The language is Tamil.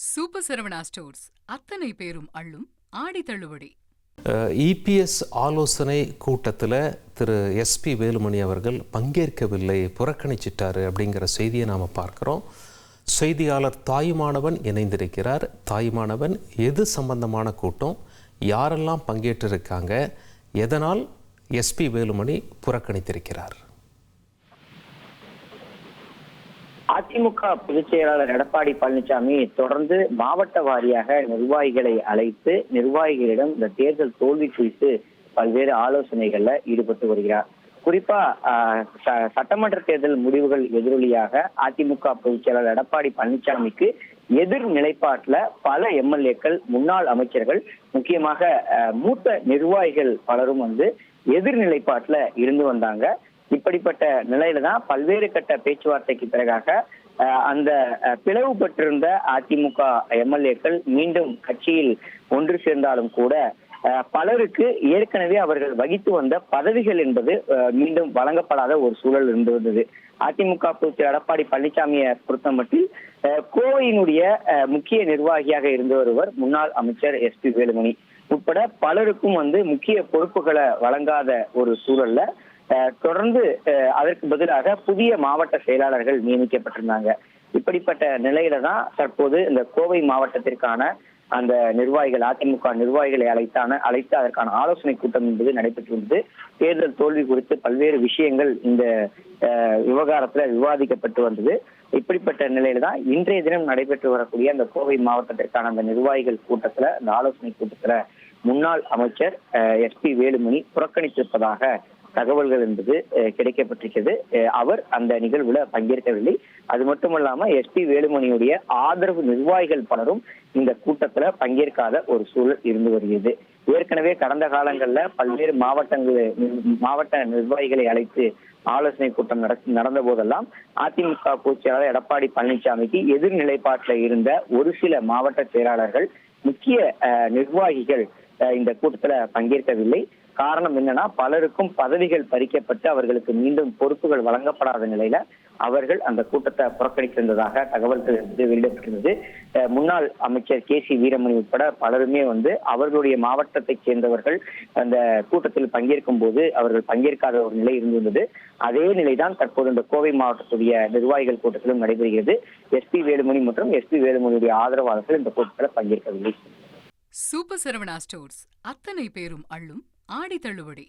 சூப்பர் சரவணா ஸ்டோர்ஸ் அத்தனை பேரும் அள்ளும் ஆடி தள்ளுபடி. இபிஎஸ் ஆலோசனை கூட்டத்தில் திரு எஸ்பி வேலுமணி அவர்கள் பங்கேற்கவில்லை, புறக்கணிச்சிட்டாரு அப்படிங்கிற செய்தியை நாம் பார்க்குறோம். செய்தியாளர் தாயுமானவன் இணைந்திருக்கிறார். தாயுமானவன், எது சம்பந்தமான கூட்டம், யாரெல்லாம் பங்கேற்றிருக்காங்க, எதனால் எஸ்பி வேலுமணி புறக்கணித்திருக்கிறார்? அதிமுக பொதுச் செயலாளர் எடப்பாடி பழனிசாமி தொடர்ந்து மாவட்ட வாரியாக நிர்வாகிகளை அழைத்து நிர்வாகிகளிடம் இந்த தேர்தல் தோல்வி குறித்து பல்வேறு ஆலோசனைகள்ல ஈடுபட்டு வருகிறார். குறிப்பா சட்டமன்ற தேர்தல் முடிவுகள் எதிரொலியாக அதிமுக பொதுச் செயலாளர் எடப்பாடி பழனிசாமிக்கு எதிர் நிலைப்பாட்டுல பல எம்எல்ஏக்கள், முன்னாள் அமைச்சர்கள், முக்கியமாக மூத்த நிர்வாகிகள் பலரும் எதிர் நிலைப்பாட்டுல இருந்து வந்தாங்க. இப்படிப்பட்ட நிலையில தான் பல்வேறு கட்ட பேச்சுவார்த்தைக்கு பிறகாக அந்த பிளவுபட்டிருந்த அதிமுக எம்எல்ஏக்கள் மீண்டும் கட்சியில் ஒன்று சேர்ந்தாலும் கூட பலருக்கு ஏற்கனவே அவர்கள் வகித்து வந்த பதவிகள் என்பது மீண்டும் வழங்கப்படாத ஒரு சூழல் இருந்து வந்தது. அதிமுக பொதுச் எடப்பாடி பழனிசாமியை பொறுத்தமட்டில் கோவையினுடைய முக்கிய நிர்வாகியாக இருந்து வருவர் முன்னாள் அமைச்சர் எஸ்பி வேலுமணி உட்பட பலருக்கும் முக்கிய பொறுப்புகளை வழங்காத ஒரு சூழல்ல தொடர்ந்து அதற்கு பதிலாக புதிய மாவட்ட செயலாளர்கள் நியமிக்கப்பட்டிருந்தாங்க. இப்படிப்பட்ட நிலையில தான் தற்போது இந்த கோவை மாவட்டத்திற்கான அந்த நிர்வாகிகள், அதிமுக நிர்வாகிகளை அழைத்து அதற்கான ஆலோசனை கூட்டம் என்பது நடைபெற்றிருந்தது. தேர்தல் தோல்வி குறித்து பல்வேறு விஷயங்கள் இந்த விவகாரத்துல விவாதிக்கப்பட்டு வந்தது. இப்படிப்பட்ட நிலையில தான் இன்றைய தினம் நடைபெற்று வரக்கூடிய அந்த கோவை மாவட்டத்திற்கான அந்த நிர்வாகிகள் கூட்டத்துல, அந்த ஆலோசனை கூட்டத்துல முன்னாள் அமைச்சர் எஸ்பி வேலுமணி புறக்கணித்திருப்பதாக தகவல்கள் என்பது கிடைக்கப்பட்டிருக்கிறது. அவர் அந்த நிகழ்வுல பங்கேற்கவில்லை. அது மட்டுமல்லாம எஸ்பி வேலுமணியுடைய ஆதரவு நிர்வாகிகள் பலரும் இந்த கூட்டத்துல பங்கேற்காத ஒரு சூழல் இருந்து வருகிறது. ஏற்கனவே கடந்த காலங்கள்ல பல்வேறு மாவட்ட நிர்வாகிகளை அழைத்து ஆலோசனை கூட்டம் நடந்த போதெல்லாம் அதிமுக பொதுச் செயலாளர் எடப்பாடி பழனிசாமிக்கு எதிர்நிலைப்பாட்டில் இருந்த ஒரு சில மாவட்ட செயலாளர்கள், முக்கிய நிர்வாகிகள் இந்த கூட்டத்துல பங்கேற்கவில்லை. காரணம் என்னன்னா, பலருக்கும் பதவிகள் பறிக்கப்பட்டு அவர்களுக்கு மீண்டும் பொறுப்புகள் வழங்கப்படாத நிலையில அவர்கள் அந்த கூட்டத்தை புறக்கணித்திருந்ததாக தகவல்கள் வெளியிடப்பட்டிருந்தது. முன்னாள் அமைச்சர் கே சி வீரமணி உட்பட பலருமே அவர்களுடைய மாவட்டத்தை சேர்ந்தவர்கள் அந்த கூட்டத்தில் பங்கேற்கும் போது அவர்கள் பங்கேற்காத ஒரு நிலை இருந்திருந்தது. அதே நிலைதான் தற்போது இந்த கோவை மாவட்டத்துடைய நிர்வாகிகள் கூட்டத்திலும் நடைபெறுகிறது. எஸ்பி வேலுமணி மற்றும் எஸ்பி வேலுமணியுடைய ஆதரவாளர்கள் இந்த கூட்டத்தில் பங்கேற்கவில்லை. சூப்பர் சரவணா ஸ்டோர்ஸ் அத்தனை பேரும் அள்ளும் ஆடி தள்ளுபடி.